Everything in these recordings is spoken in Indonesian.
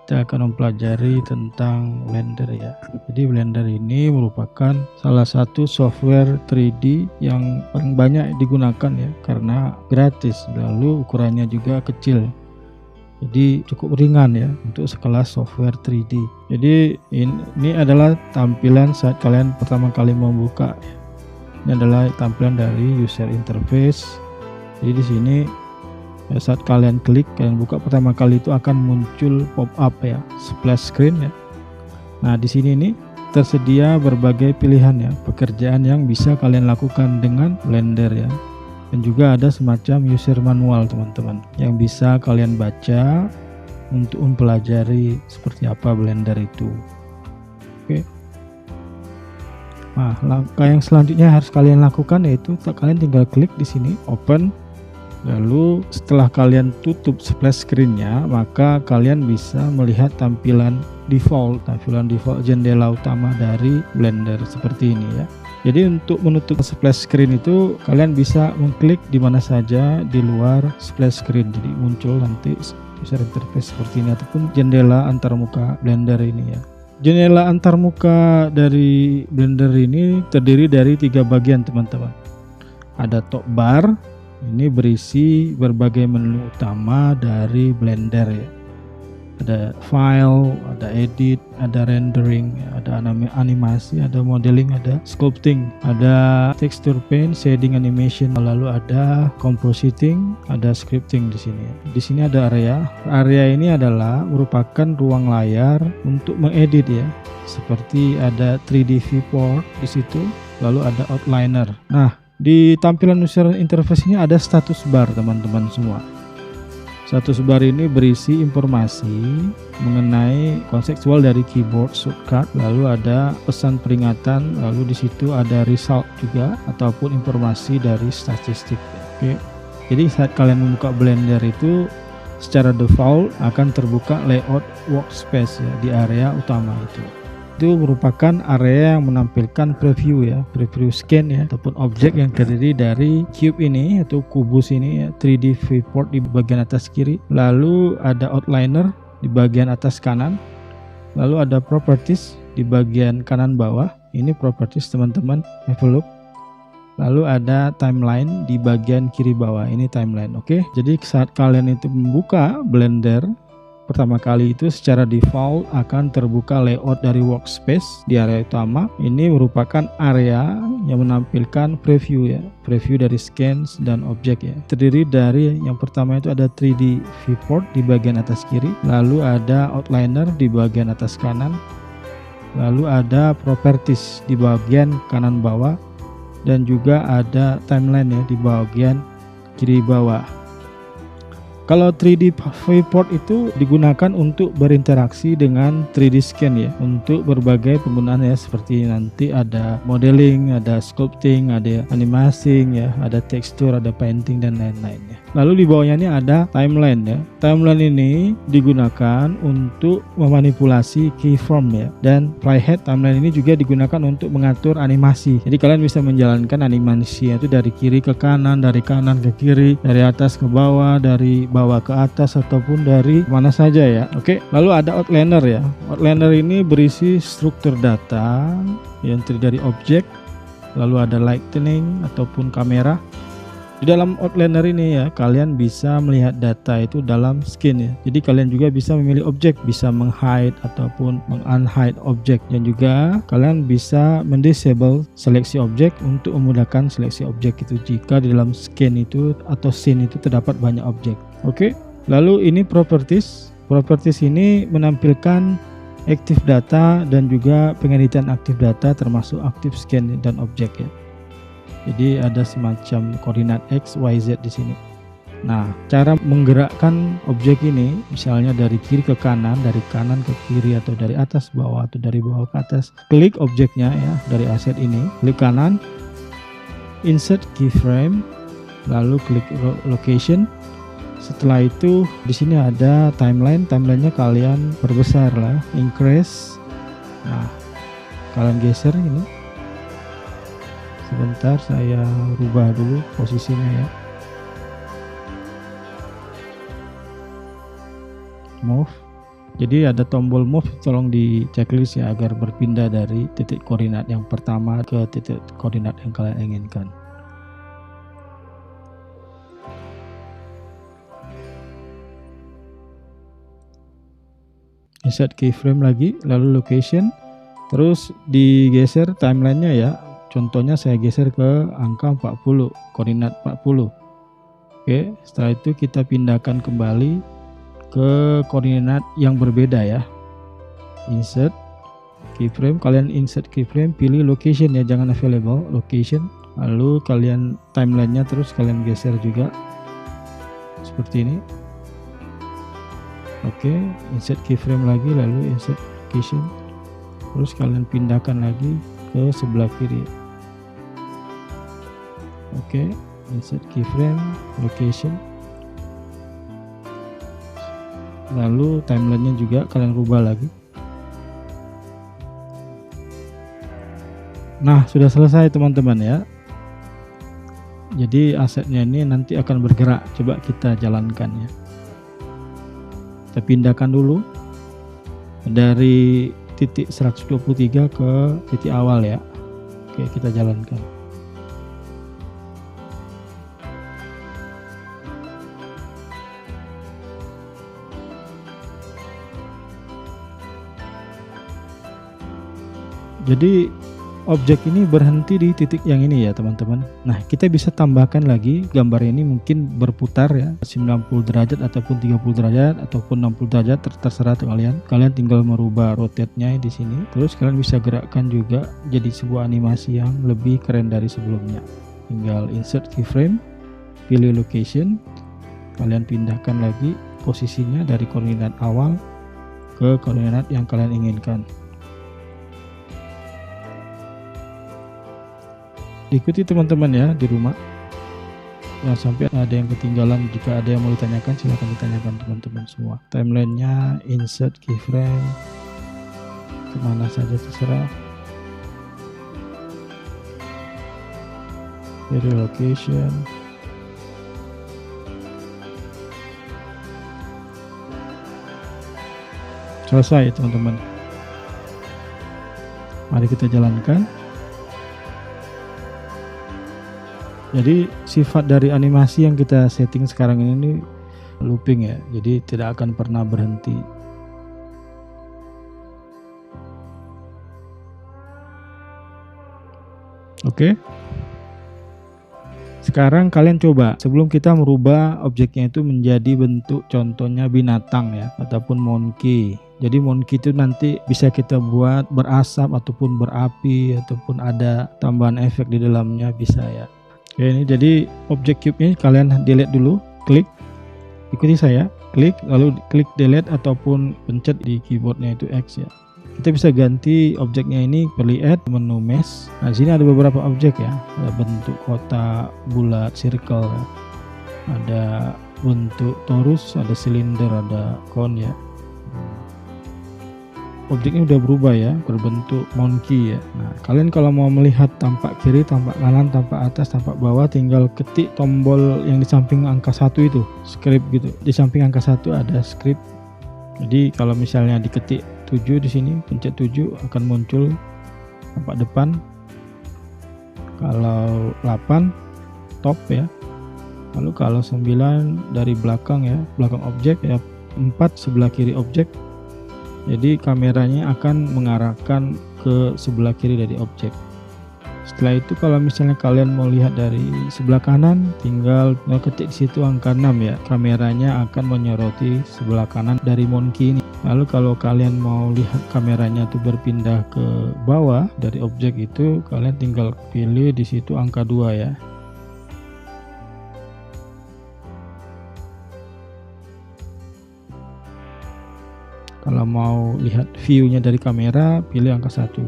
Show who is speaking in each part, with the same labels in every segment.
Speaker 1: kita akan mempelajari tentang Blender ya. Jadi Blender ini merupakan salah satu software 3D yang paling banyak digunakan ya, karena gratis, lalu ukurannya juga kecil. Jadi cukup ringan ya untuk sekelas software 3D. Jadi ini adalah tampilan saat kalian pertama kali membuka. Ini adalah tampilan dari user interface. Jadi di sini saat kalian klik, kalian buka pertama kali itu akan muncul pop-up ya, splash screen ya. Nah, di sini nih tersedia berbagai pilihan ya, pekerjaan yang bisa kalian lakukan dengan Blender ya. Dan juga ada semacam user manual teman-teman yang bisa kalian baca untuk mempelajari seperti apa Blender itu. Oke. Nah, langkah yang selanjutnya harus kalian lakukan yaitu kalian tinggal klik di sini open. Lalu setelah kalian tutup splash screen-nya, maka kalian bisa melihat tampilan default jendela utama dari Blender seperti ini ya. Jadi untuk menutup splash screen itu kalian bisa mengklik di mana saja di luar splash screen. Jadi muncul nanti user interface seperti ini ataupun jendela antarmuka Blender ini ya. Jendela antarmuka dari Blender ini terdiri dari 3 bagian teman-teman. Ada top bar. Ini berisi berbagai menu utama dari Blender ya. Ada file, ada edit, ada rendering, ada animasi, ada modeling, ada sculpting, ada texture paint, shading, animation, lalu ada compositing, ada scripting di sini. Di sini ada area. Area ini adalah merupakan ruang layar untuk mengedit ya. Seperti ada 3D viewport di situ, lalu ada outliner. Nah, di tampilan user interface ini ada status bar teman-teman semua. Status bar ini berisi informasi mengenai konseptual dari keyboard shortcut, lalu ada pesan peringatan, lalu di situ ada result juga ataupun informasi dari statistik. Oke. Jadi saat kalian membuka Blender itu secara default akan terbuka layout workspace ya di area utama itu. Itu merupakan area yang menampilkan preview ya, preview scan ya, ataupun objek yang terdiri dari cube ini atau kubus ini ya, 3D viewport di bagian atas kiri, lalu ada outliner di bagian atas kanan, lalu ada properties di bagian kanan bawah. Ini properties teman-teman, have a look. Lalu ada timeline di bagian kiri bawah, ini timeline. Oke. Jadi saat kalian itu membuka Blender pertama kali itu secara default akan terbuka layout dari workspace di area utama. Ini merupakan area yang menampilkan preview ya, preview dari scans dan objek ya. Terdiri dari yang pertama itu ada 3D viewport di bagian atas kiri, lalu ada outliner di bagian atas kanan, lalu ada properties di bagian kanan bawah, dan juga ada timeline ya di bagian kiri bawah. Kalau 3D viewport itu digunakan untuk berinteraksi dengan 3D scan ya, untuk berbagai penggunaan ya, seperti nanti ada modeling, ada sculpting, ada animasi ya, ada tekstur, ada painting dan lain-lain ya. Lalu di bawahnya ini ada timeline ya. Timeline ini digunakan untuk memanipulasi keyframe ya, dan playhead. Timeline ini juga digunakan untuk mengatur animasi. Jadi kalian bisa menjalankan animasi itu dari kiri ke kanan, dari kanan ke kiri, dari atas ke bawah, dari bawah ke atas, ataupun dari mana saja ya. Oke. Lalu ada outliner ya. Outliner ini berisi struktur data yang terdiri dari objek, lalu ada lighting ataupun kamera. Di dalam outliner ini ya, kalian bisa melihat data itu dalam skin ya. Jadi kalian juga bisa memilih objek, bisa meng-hide ataupun meng-unhide objek, dan juga kalian bisa mendisable seleksi objek untuk memudahkan seleksi objek itu jika di dalam skin itu atau scene itu terdapat banyak objek. Oke. Lalu ini properties. Properties ini menampilkan active data dan juga pengeditan active data termasuk active scan dan objek ya. Jadi ada semacam koordinat X, Y, Z di sini. Nah, cara menggerakkan objek ini misalnya dari kiri ke kanan, dari kanan ke kiri, atau dari atas ke bawah, atau dari bawah ke atas. Klik objeknya ya, dari aset ini, klik kanan, insert keyframe, lalu klik location. Setelah itu di sini ada timeline. Timelinenya kalian perbesar lah, increase. Nah, kalian geser ini. Sebentar, saya rubah dulu posisinya ya. Move. Jadi ada tombol move, tolong di checklist ya agar berpindah dari titik koordinat yang pertama ke titik koordinat yang kalian inginkan. Insert keyframe lagi, lalu location, terus digeser timelinenya ya. Contohnya saya geser ke angka 40, koordinat 40. Oke, setelah itu kita pindahkan kembali ke koordinat yang berbeda ya. Insert keyframe, kalian insert keyframe, pilih location ya, jangan available, location. Lalu kalian timelinenya terus kalian geser juga seperti ini. Oke, insert keyframe lagi, lalu insert location, terus kalian pindahkan lagi ke sebelah kiri. Oke, insert keyframe, location, lalu timelinenya juga kalian rubah lagi. Nah, sudah selesai teman-teman ya. Jadi asetnya ini nanti akan bergerak, coba kita jalankan ya. Kita pindahkan dulu dari titik 123 ke titik awal ya. Oke, kita jalankan. Jadi objek ini berhenti di titik yang ini ya teman-teman. Nah, kita bisa tambahkan lagi gambar ini, mungkin berputar ya 90 derajat ataupun 30 derajat ataupun 60 derajat, terserah kalian. Kalian tinggal merubah rotate-nya di sini. Terus kalian bisa gerakkan juga jadi sebuah animasi yang lebih keren dari sebelumnya. Tinggal insert keyframe, pilih location, kalian pindahkan lagi posisinya dari koordinat awal ke koordinat yang kalian inginkan. Ikuti teman-teman ya di rumah, jangan sampai ada yang ketinggalan. Jika ada yang mau ditanyakan, silahkan ditanyakan teman-teman semua. Timelinenya insert keyframe kemana saja terserah, dari location, selesai teman-teman. Mari kita jalankan. Jadi sifat dari animasi yang kita setting sekarang ini looping ya, jadi tidak akan pernah berhenti. Oke. Sekarang kalian coba, sebelum kita merubah objeknya itu menjadi bentuk contohnya binatang ya, ataupun monkey. Jadi monkey itu nanti bisa kita buat berasap ataupun berapi ataupun ada tambahan efek di dalamnya, bisa ya. Oke, ini jadi objek cube-nya kalian delete dulu, klik, ikuti saya, klik, lalu klik delete ataupun pencet di keyboardnya itu X ya. Kita bisa ganti objeknya ini, pilih add, menu mesh. Nah, sini ada beberapa objek ya, ada bentuk kotak, bulat, circle, ada bentuk torus, ada silinder, ada cone ya. Objeknya udah berubah ya, berbentuk monkey ya. Nah, kalian kalau mau melihat tampak kiri, tampak kanan, tampak atas, tampak bawah, tinggal ketik tombol yang di samping angka 1 itu, script gitu. Di samping angka 1 ada script. Jadi kalau misalnya diketik 7 di sini, pencet 7 akan muncul tampak depan. Kalau 8 top ya. Lalu kalau 9 dari belakang ya, belakang objek ya, 4 sebelah kiri objek. Jadi kameranya akan mengarahkan ke sebelah kiri dari objek. Setelah itu kalau misalnya kalian mau lihat dari sebelah kanan, tinggal ketik di situ angka 6 ya. Kameranya akan menyoroti sebelah kanan dari monkey ini. Lalu kalau kalian mau lihat kameranya itu berpindah ke bawah dari objek itu, kalian tinggal pilih di situ angka 2 ya. Kalau mau lihat view-nya dari kamera, pilih angka 1.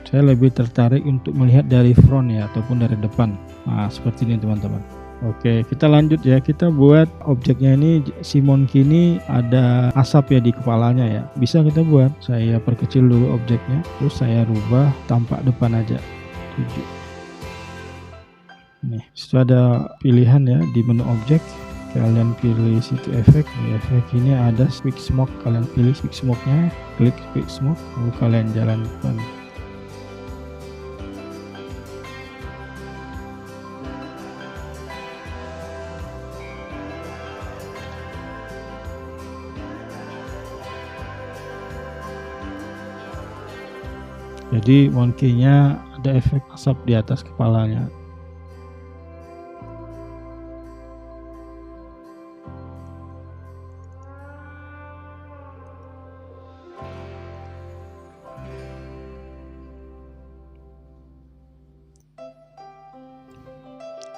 Speaker 1: Saya lebih tertarik untuk melihat dari front ya, ataupun dari depan. Nah, seperti ini teman-teman. Oke, kita lanjut ya. Kita buat objeknya ini, si monkey ini ada asap ya di kepalanya ya. Bisa kita buat. Saya perkecil dulu objeknya, terus saya rubah tampak depan aja. 7. Nih, sudah ada pilihan ya di menu objek. kalian pilih situ efek. Di efek ini ada Quick Smoke, kalian pilih Quick Smoke-nya, klik Quick Smoke, lalu kalian jalankan. Jadi monkey-nya ada efek asap di atas kepalanya.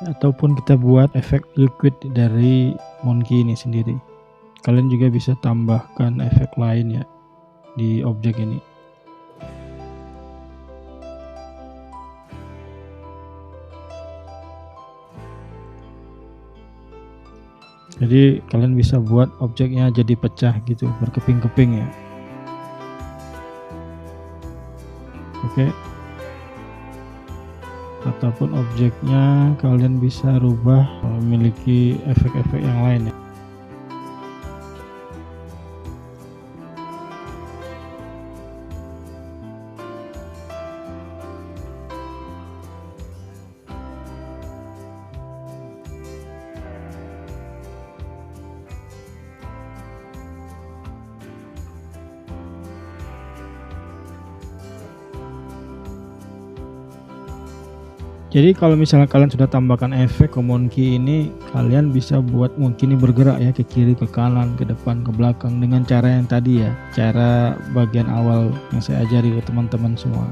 Speaker 1: Ataupun kita buat efek liquid dari monkey ini sendiri. Kalian juga bisa tambahkan efek lain ya di objek ini. Jadi kalian bisa buat objeknya jadi pecah gitu, berkeping-keping ya. Oke. Ataupun objeknya kalian bisa rubah memiliki efek-efek yang lain ya. Jadi kalau misalnya kalian sudah tambahkan efek ke monkey ini, kalian bisa buat monkey ini bergerak ya, ke kiri, ke kanan, ke depan, ke belakang dengan cara yang tadi ya, cara bagian awal yang saya ajari ke teman-teman semua.